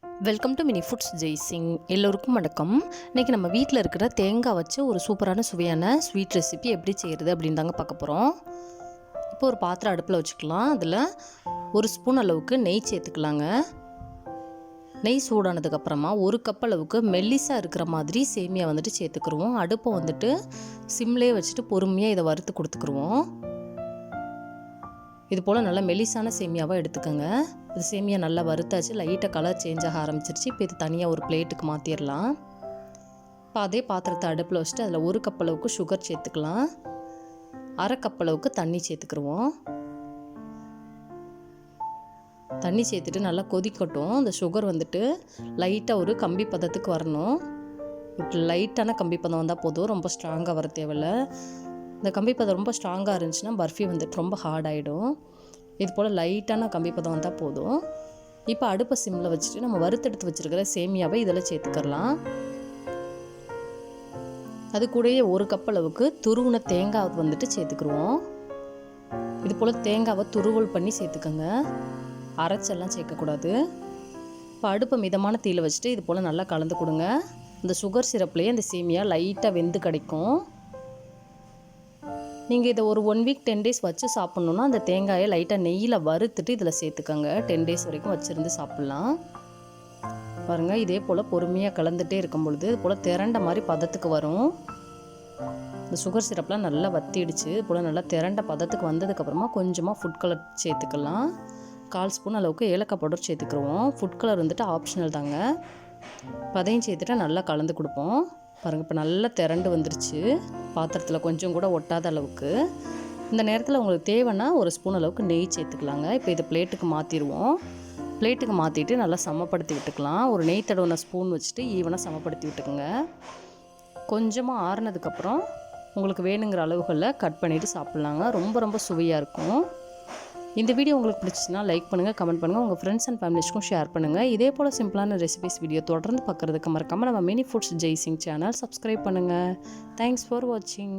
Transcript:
Welcome to mini foods Jaisingh. எல்லோருக்கும் வணக்கம். இன்றைக்கி நம்ம வீட்டில் இருக்கிற தேங்காய் வச்சு ஒரு சூப்பரான சுவையான ஸ்வீட் ரெசிபி எப்படி செய்கிறது அப்படின்னு தாங்க பார்க்க போகிறோம். இப்போ ஒரு பாத்திரம் அடுப்பில் வச்சுக்கலாம். அதில் ஒரு ஸ்பூன் அளவுக்கு நெய் சேர்த்துக்கலாங்க. நெய் சூடானதுக்கப்புறமா ஒரு கப் அளவுக்கு மெல்லிஸாக இருக்கிற மாதிரி சேமியா வந்துட்டு சேர்த்துக்குருவோம். அடுப்பை வந்துட்டு சிம்லேயே வச்சுட்டு பொறுமையாக இதை வறுத்து கொடுத்துக்குருவோம். இது போல் நல்லா மெலிசான சேமியாவாக எடுத்துக்கோங்க. இது சேமியா நல்லா வறுத்தாச்சு, லைட்டாக கலர் சேஞ்ச் ஆக ஆரம்பிச்சிருச்சு. இப்போ இது தனியாக ஒரு பிளேட்டுக்கு மாற்றிடலாம். இப்போ அதே பாத்திரத்தை அடுப்பில் வச்சுட்டு அதில் ஒரு கப் அளவுக்கு சுகர் சேர்த்துக்கலாம். அரை கப் அளவுக்கு தண்ணி சேர்த்துக்குருவோம். தண்ணி சேர்த்துட்டு நல்லா கொதிக்கட்டும். இந்த சுகர் வந்துட்டு லைட்டாக ஒரு கம்பி பதத்துக்கு வரணும். லைட்டான கம்பி பதம் வந்தால் போதும், ரொம்ப ஸ்ட்ராங்காக வர தேவையில்லை. இந்த கம்பி பதம் ரொம்ப ஸ்ட்ராங்காக இருந்துச்சுன்னா பர்ஃபி வந்துட்டு ரொம்ப ஹார்ட் ஆகிடும். இது போல் லைட்டான கம்பி பதம் வந்தால் போதும். இப்போ அடுப்பை சிம்மில் வச்சுட்டு நம்ம வறுத்தெடுத்து வச்சுருக்கிற சேமியாவை இதில் சேர்த்துக்கலாம். அது கூடயே ஒரு கப் அளவுக்கு துருவின தேங்காய் வந்துட்டு சேர்த்துக்குருவோம். இது போல் தேங்காவை துருவல் பண்ணி சேர்த்துக்கோங்க, அரைச்செல்லாம் சேர்க்கக்கூடாது. இப்போ அடுப்பை மிதமான தீயில் வச்சுட்டு இது போல் நல்லா கலந்து கொடுங்க. இந்த சுகர் சிரப்லேயே இந்த சேமியா லைட்டாக வெந்து கிடைக்கும். நீங்கள் இதை ஒரு 1 வீக் 10 டேஸ் வச்சு சாப்பிட்ணுன்னா அந்த தேங்காயை லைட்டாக நெய்யில் வறுத்துட்டு இதில் சேர்த்துக்கோங்க. 10 டேஸ் வரைக்கும் வச்சுருந்து சாப்பிட்லாம். பாருங்கள், இதே போல் பொறுமையாக கலந்துகிட்டே இருக்கும் பொழுது இது போல் திரண்ட மாதிரி பதத்துக்கு வரும். இந்த சுகர் சிரப்லாம் நல்லா வத்திடுச்சு. இது போல் நல்லா திரண்ட பதத்துக்கு வந்ததுக்கப்புறமா கொஞ்சமாக ஃபுட் கலர் சேர்த்துக்கலாம். 1/4 ஸ்பூன் அளவுக்கு ஏலக்காய் பவுடர் சேர்த்துக்குருவோம். ஃபுட் கலர் வந்துட்டு ஆப்ஷனல் தாங்க. அதையும் சேர்த்துட்டு நல்லா கலந்து கொடுப்போம். பாருங்கள், இப்போ நல்லா திரண்டு வந்துருச்சு. பாத்திரத்தில் கொஞ்சம் கூட ஒட்டாத அளவுக்கு. இந்த நேரத்தில் உங்களுக்கு தேவைன்னா ஒரு ஸ்பூன் அளவுக்கு நெய் சேர்த்துக்கலாங்க. இப்போ இதை பிளேட்டுக்கு மாற்றிடுவோம். பிளேட்டுக்கு மாற்றிட்டு நல்லா சமப்படுத்தி விட்டுக்கலாம். ஒரு நெய் தடவின ஸ்பூன் வச்சுட்டு ஈவனாக சமப்படுத்தி விட்டுக்குங்க. கொஞ்சமாக ஆறுனதுக்கப்புறம் உங்களுக்கு வேணுங்கிற அளவுகளில் கட் பண்ணிவிட்டு சாப்பிட்லாங்க. ரொம்ப ரொம்ப சுவையாக இருக்கும். இந்த வீடியோ உங்களுக்கு பிடிச்சிச்சுன்னா லைக் பண்ணுங்கள், கமெண்ட் பண்ணுங்கள், உங்கள் ஃப்ரெண்ட்ஸ் அண்ட் ஃபேமிலிஸ்க்கும் ஷேர் பண்ணுங்கள். இதே போல் சிம்பிளான ரெசிபிஸ் வீடியோ தொடர்ந்து பார்க்குறதுக்கு மறக்காமல் நம்ம mini foods Jaisingh channel subscribe பண்ணுங்கள். தேங்க்ஸ் ஃபார் வாட்சிங்.